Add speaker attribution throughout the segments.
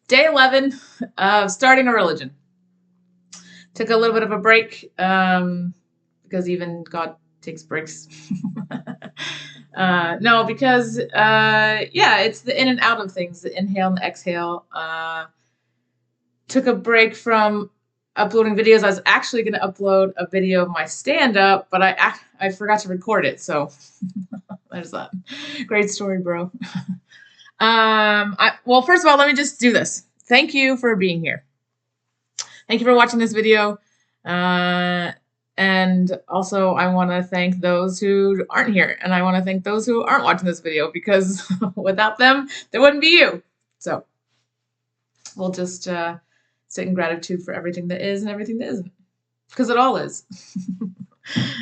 Speaker 1: Day 11 of starting a religion. Took a little bit of a break because even God takes breaks. No, because yeah, it's the in and out of things, the inhale and the exhale. Took a break from uploading videos. I was actually going to upload a video of my stand up, but I forgot to record it. So there's that. Great story, bro. Well, first of all, let me just do this. Thank you for being here. Thank you for watching this video. And also, I want to thank those who aren't here. And I want to thank those who aren't watching this video because without them, there wouldn't be you. So we'll just sit in gratitude for everything that is and everything that isn't. Because it all is.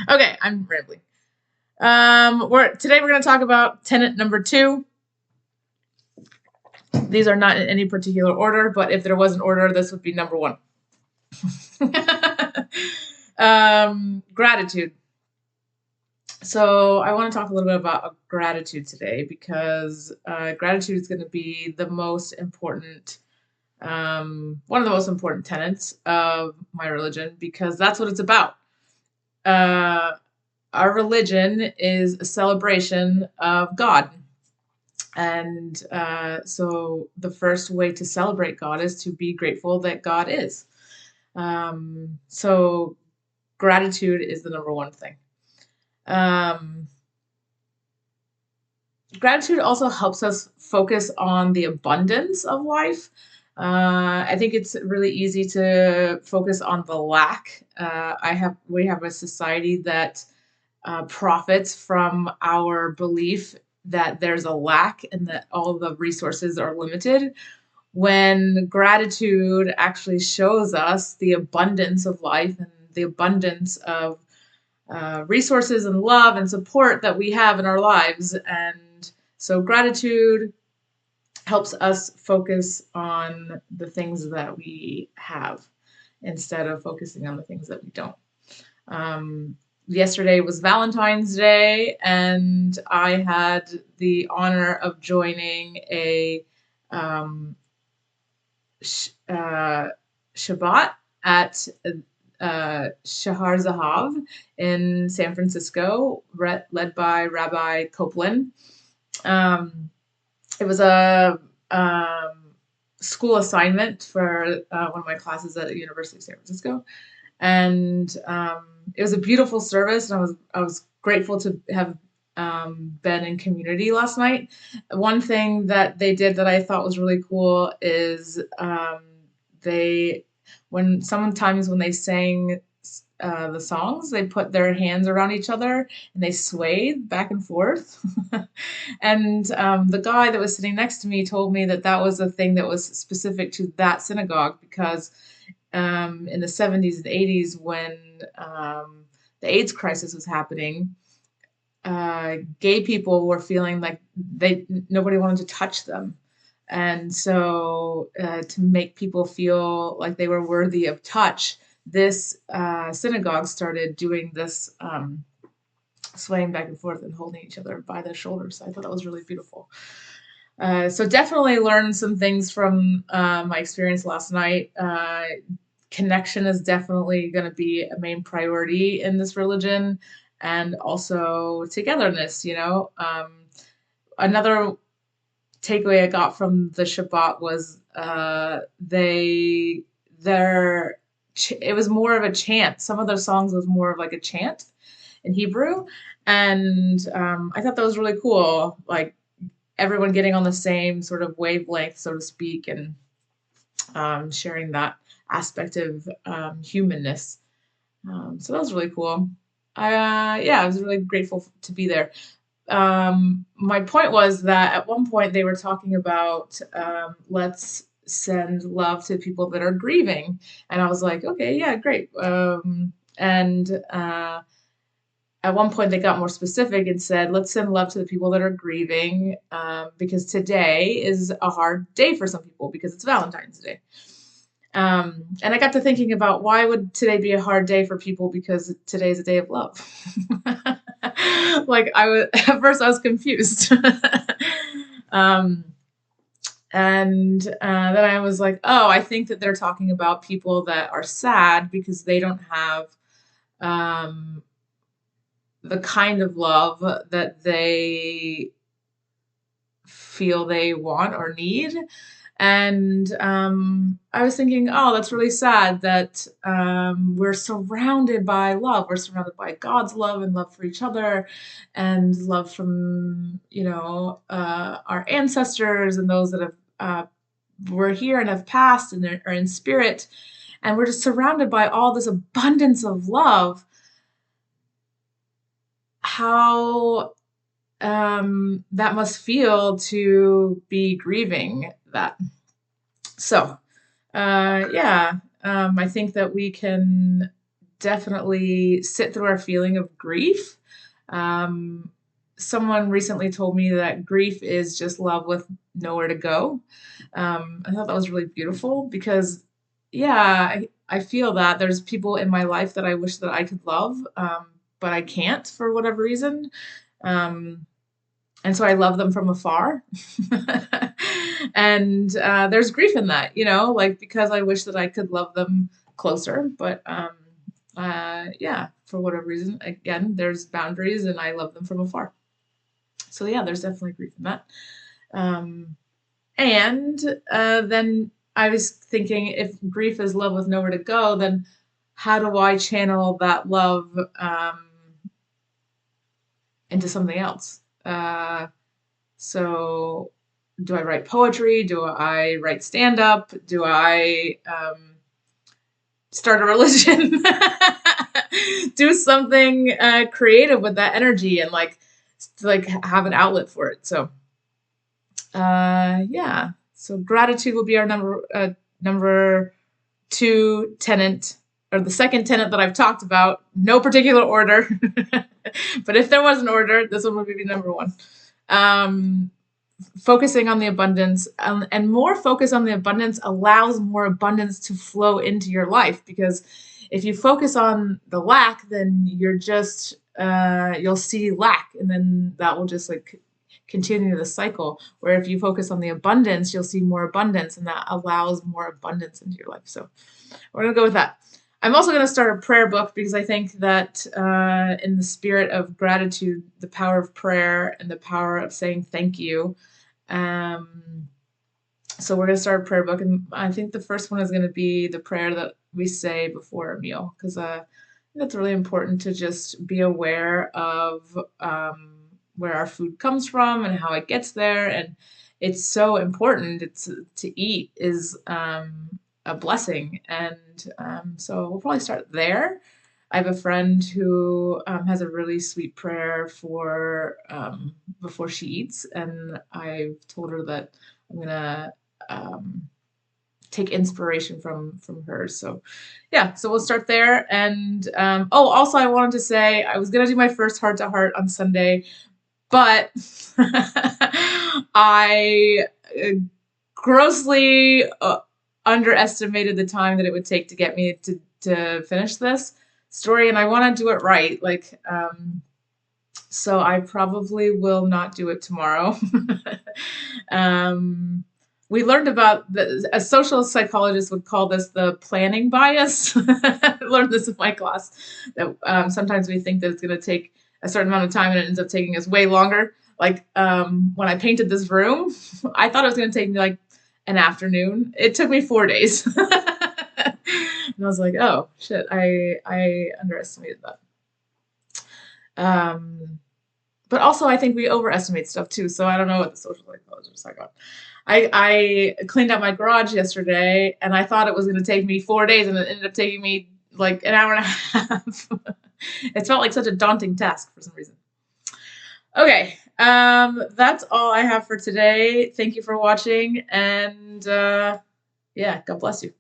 Speaker 1: Okay, I'm rambling. Today we're going to talk about tenant number 2. These are not in any particular order, but if there was an order, this would be number 1. Gratitude. So I want to talk a little bit about gratitude today because gratitude is going to be the most important, one of the most important tenets of my religion because that's what it's about. Our religion is a celebration of God. And so the first way to celebrate God is to be grateful that God is. So gratitude is the number 1 thing. Gratitude also helps us focus on the abundance of life. I think it's really easy to focus on the lack. We have a society that profits from our belief that there's a lack and that all the resources are limited, when gratitude actually shows us the abundance of life and the abundance of resources and love and support that we have in our lives. And so gratitude helps us focus on the things that we have instead of focusing on the things that we don't. Yesterday was Valentine's Day, and I had the honor of joining a Shabbat at Shahar Zahav in San Francisco, led by Rabbi Copeland. It was a school assignment for one of my classes at the University of San Francisco, and it was a beautiful service, and I was grateful to have been in community last night. One thing that they did that I thought was really cool is when they sang the songs, they put their hands around each other and they swayed back and forth. And the guy that was sitting next to me told me that was a thing that was specific to that synagogue because in the 70s and 80s when the AIDS crisis was happening, gay people were feeling like nobody wanted to touch them. And so to make people feel like they were worthy of touch, this synagogue started doing this swaying back and forth and holding each other by the shoulders. I thought that was really beautiful. So definitely learned some things from my experience last night. Connection is definitely going to be a main priority in this religion, and also togetherness. Another takeaway I got from the Shabbat was it was more of a chant. Some of their songs was more of like a chant in Hebrew, and I thought that was really cool. Like everyone getting on the same sort of wavelength, so to speak, and sharing that aspect of humanness. So that was really cool. I was really grateful to be there. My point was that at one point they were talking about let's send love to people that are grieving, and I was like, okay, yeah, great. And at one point they got more specific and said, let's send love to the people that are grieving because today is a hard day for some people because it's Valentine's Day. And I got to thinking about why would today be a hard day for people because today is a day of love. Like at first I was confused. then I was like, oh, I think that they're talking about people that are sad because they don't have um, the kind of love that they feel they want or need. And I was thinking, oh, that's really sad that we're surrounded by love. We're surrounded by God's love and love for each other and love from, our ancestors and those that have were here and have passed and are in spirit. And we're just surrounded by all this abundance of love. How that must feel to be grieving that. So, yeah, I think that we can definitely sit through our feeling of grief. Um, Someone recently told me that grief is just love with nowhere to go. I thought that was really beautiful because, yeah, I feel that there's people in my life that I wish that I could love, but I can't for whatever reason. Um, and so I love them from afar. And there's grief in that, like because I wish that I could love them closer, but yeah, for whatever reason, again, there's boundaries, and I love them from afar. So yeah, there's definitely grief in that. Um, and then I was thinking, if grief is love with nowhere to go, then how do I channel that love into something else? So, do I write poetry? Do I write stand up? Do I start a religion? Do something creative with that energy and like have an outlet for it. So, yeah. So gratitude will be our number two tenant, or the second tenant that I've talked about. No particular order, but if there was an order, this one would be number one. Um, Focusing on the abundance, and more focus on the abundance allows more abundance to flow into your life, because if you focus on the lack, then you'll see lack, and then that will just like continue the cycle. Where if you focus on the abundance, you'll see more abundance, and that allows more abundance into your life. So we're gonna go with that. I'm also going to start a prayer book, because I think that in the spirit of gratitude, the power of prayer and the power of saying thank you. Um, so we're going to start a prayer book, and I think the first one is going to be the prayer that we say before a meal, because I think it's really important to just be aware of where our food comes from and how it gets there, and it's so important. It's to eat is a blessing, and so we'll probably start there. I have a friend who has a really sweet prayer for before she eats, and I've told her that I'm gonna um, take inspiration from her. So, yeah, so we'll start there. And oh, also, I wanted to say I was gonna do my first heart to heart on Sunday, but I grossly underestimated the time that it would take to get me to finish this story, and I want to do it right. So I probably will not do it tomorrow. um, we learned about a social psychologist would call this the planning bias. I learned this in my class, that sometimes we think that it's going to take a certain amount of time, and it ends up taking us way longer. Like when I painted this room, I thought it was going to take me like an afternoon. It took me 4 days. And I was like, oh shit, I underestimated that. But also, I think we overestimate stuff too. So I don't know what the social psychologist was talking about. I cleaned out my garage yesterday, and I thought it was going to take me 4 days, and it ended up taking me like an hour and a half. It felt like such a daunting task for some reason. Okay, that's all I have for today. Thank you for watching, and yeah, God bless you.